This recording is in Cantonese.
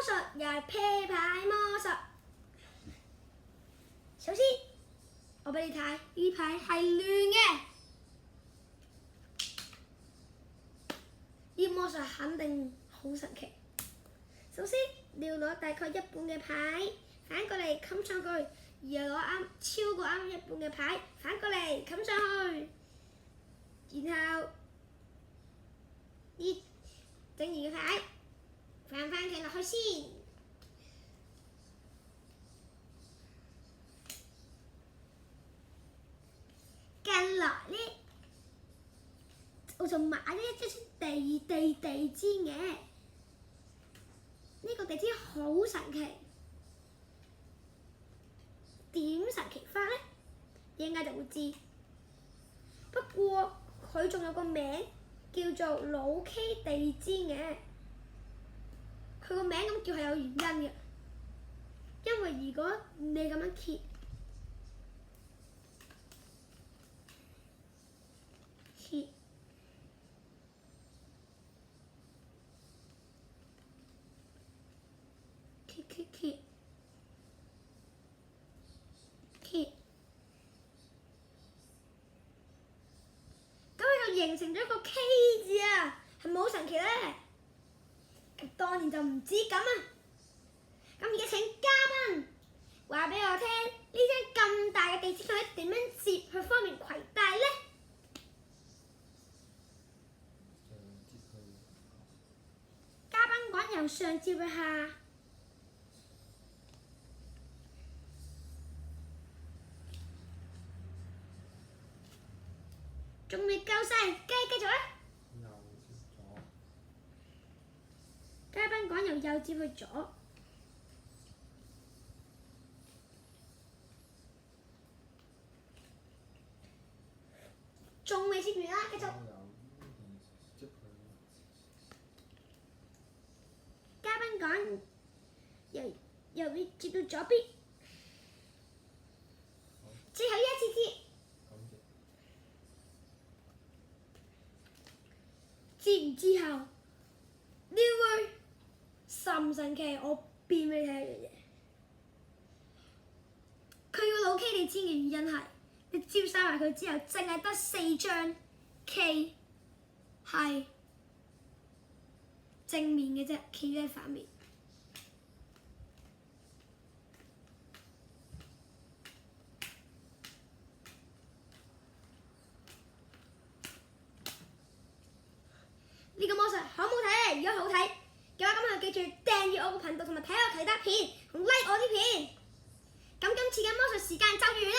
術，又係啤牌魔術。首先，我俾你睇，呢牌係亂嘅。呢個魔術肯定好神奇。首先，你要攞大概一半嘅牌反過嚟冚上去，然後攞超過啱一半嘅牌反過嚟冚上去，然後呢整完嘅牌反翻佢落去先。跟落呢，我就買咗一隻地氈嘅。呢個地氈好神奇，點神奇法呢？應該就會知。不過佢仲有個名叫做老 K 地氈嘅，佢個名咁叫係有原因嘅。因為如果你咁樣揭，咁佢就形成咗一個 K 字啊，係咪好神奇咧？咁當然就唔止咁啊！咁而家請嘉賓話俾我聽，呢張咁大嘅地氈佢點樣摺，佢方便攜帶咧？嘉賓講由上摺去下。仲未夠晒，繼續啊！嘉賓講由右摺去左，仲未摺完啦，繼續。嘉賓講由右邊摺到左邊，最後一次摺。摺完之後，呢位神唔神奇？我變俾你睇一樣嘢。佢要老 K 地氈嘅原因係，你摺晒埋佢之後，淨係得4張 K 係正面嘅啫，企喺反面。呢個魔術好唔好睇？如果好睇嘅話，咁就記住訂閱我個頻道同埋睇我其他片，同 like 我啲片。咁今次嘅魔術時間就完啦。